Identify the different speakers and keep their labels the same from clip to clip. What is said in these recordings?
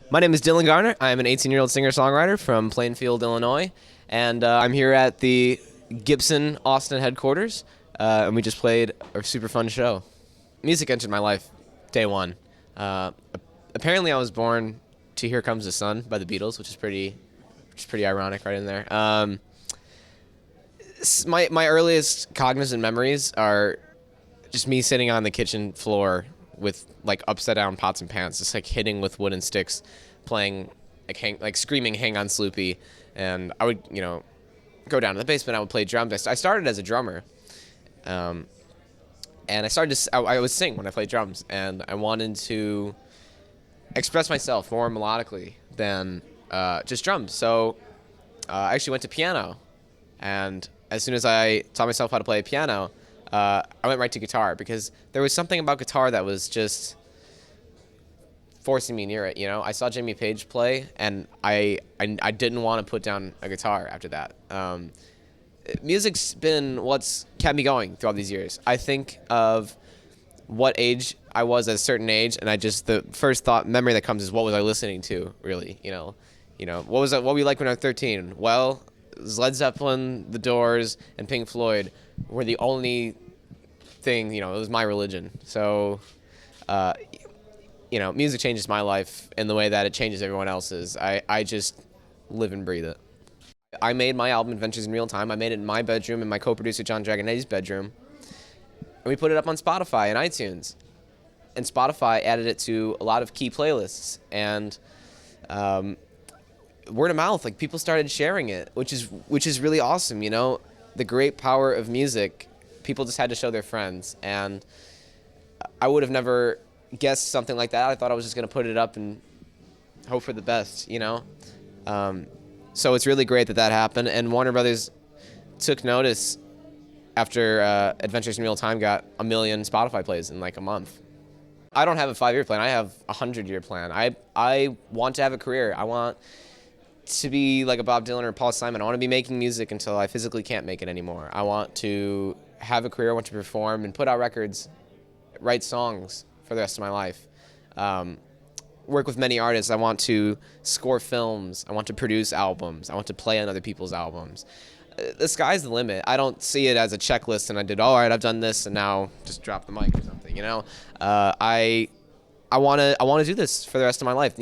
Speaker 1: My name is Dylan Gardner. I am an 18-year-old singer-songwriter from Plainfield, Illinois, and I'm here at the Gibson Austin headquarters, and we just played a super fun show. Music entered my life day one. Uh, Apparently, I was born to "Here Comes the Sun" by the Beatles, which is pretty ironic right in there. My earliest cognizant memories are just me sitting on the kitchen floor with like upside down pots and pans, just like hitting with wooden sticks, playing like screaming "Hang on, Sloopy," and I would go down to the basement. I would play drums. I started as a drummer, and I would sing when I played drums, and I wanted to express myself more melodically than just drums. So I actually went to piano, and as soon as I taught myself how to play piano, I went right to guitar because there was something about guitar that was just forcing me near it. I saw Jimmy Page play, and I didn't want to put down a guitar after that. Music's been what's kept me going through all these years. I think of what age I was at a certain age, and the first memory that comes is what was I listening to, really? What were you like when I was 13? Well, it was Led Zeppelin, The Doors, and Pink Floyd were the only thing, it was my religion. So, music changes my life in the way that it changes everyone else's. I just live and breathe it. I made my album Adventures in Real Time. I made it in my bedroom, in my co-producer John Dragonetti's bedroom. And we put it up on Spotify and iTunes. And Spotify added it to a lot of key playlists. And word of mouth, like people started sharing it, which is really awesome. The great power of music. People just had to show their friends, and I would have never guessed something like that. I thought I was just going to put it up and hope for the best. So it's really great that happened, and Warner Brothers took notice after Adventures in Real Time got 1 million Spotify plays in like a month. I don't have a 5-year plan. I have a 100-year plan. I want to have a career. I want to be like a Bob Dylan or Paul Simon. I want to be making music until I physically can't make it anymore. I want to have a career. I want to perform and put out records, write songs for the rest of my life. Work with many artists. I want to score films. I want to produce albums. I want to play on other people's albums. The sky's the limit. I don't see it as a checklist and all right, I've done this and now just drop the mic or something. I want to do this for the rest of my life.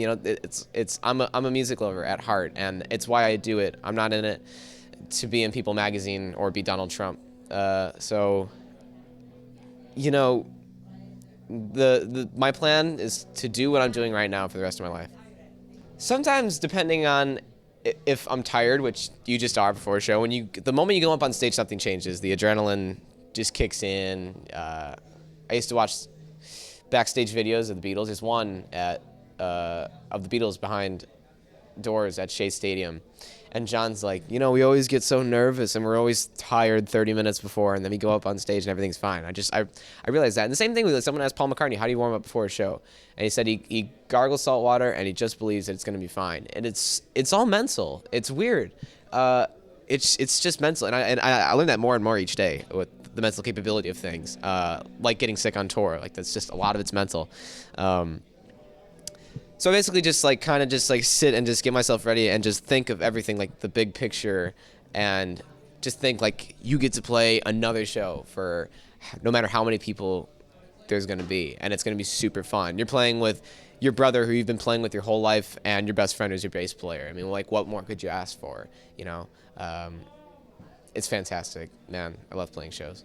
Speaker 1: I'm a music lover at heart, and it's why I do it. I'm not in it to be in People magazine or be Donald Trump. My plan is to do what I'm doing right now for the rest of my life. Sometimes, depending on if I'm tired, which you just are before a show, the moment you go up on stage, something changes. The adrenaline just kicks in. I used to watch backstage videos of the Beatles. There's one of the Beatles behind doors at Shea Stadium, and John's like, we always get so nervous and we're always tired 30 minutes before, and then we go up on stage and everything's fine. I realized that. And the same thing with someone asked Paul McCartney, how do you warm up before a show? And he said he gargles salt water and he just believes that it's going to be fine. And it's all mental. It's weird. It's just mental, and I learn that more and more each day with the mental capability of things, like getting sick on tour. Like that's just a lot of it's mental. So basically just sit and just get myself ready and just think of everything, like the big picture, and just think like you get to play another show for no matter how many people there's going to be, and it's going to be super fun. You're playing with your brother who you've been playing with your whole life, and your best friend who's your bass player. I mean, like, what more could you ask for, It's fantastic, man. I love playing shows.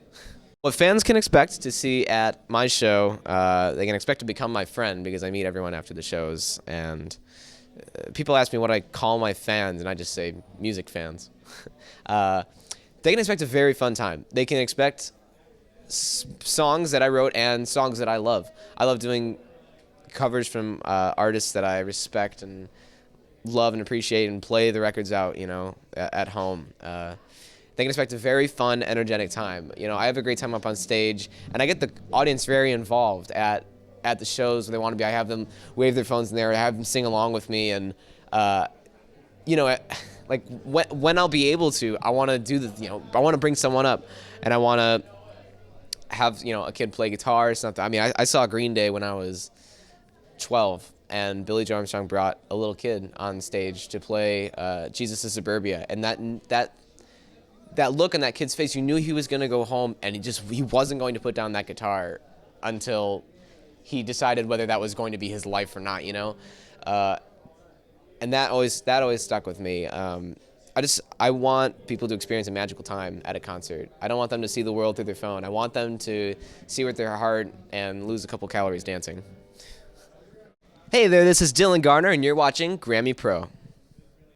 Speaker 1: What fans can expect to see at my show, they can expect to become my friend because I meet everyone after the shows. And people ask me what I call my fans, and I just say music fans. They can expect a very fun time. They can expect songs that I wrote and songs that I love. I love doing covers from artists that I respect and love and appreciate, and play the records out, at home. They can expect a very fun, energetic time. I have a great time up on stage, and I get the audience very involved at the shows where they want to be. I have them wave their phones in there, I have them sing along with me, and like when I'll be able to, I want to do I want to bring someone up, and I want to have a kid play guitar or something. I mean, I saw Green Day when I was 12, and Billy Joe Armstrong brought a little kid on stage to play Jesus of Suburbia, and that look on that kid's face, you knew he was going to go home, and he wasn't going to put down that guitar until he decided whether that was going to be his life or not, and that always stuck with me. I want people to experience a magical time at a concert. I don't want them to see the world through their phone. I want them to see with their heart and lose a couple calories dancing. Hey there, this is Dylan Gardner, and you're watching Grammy Pro.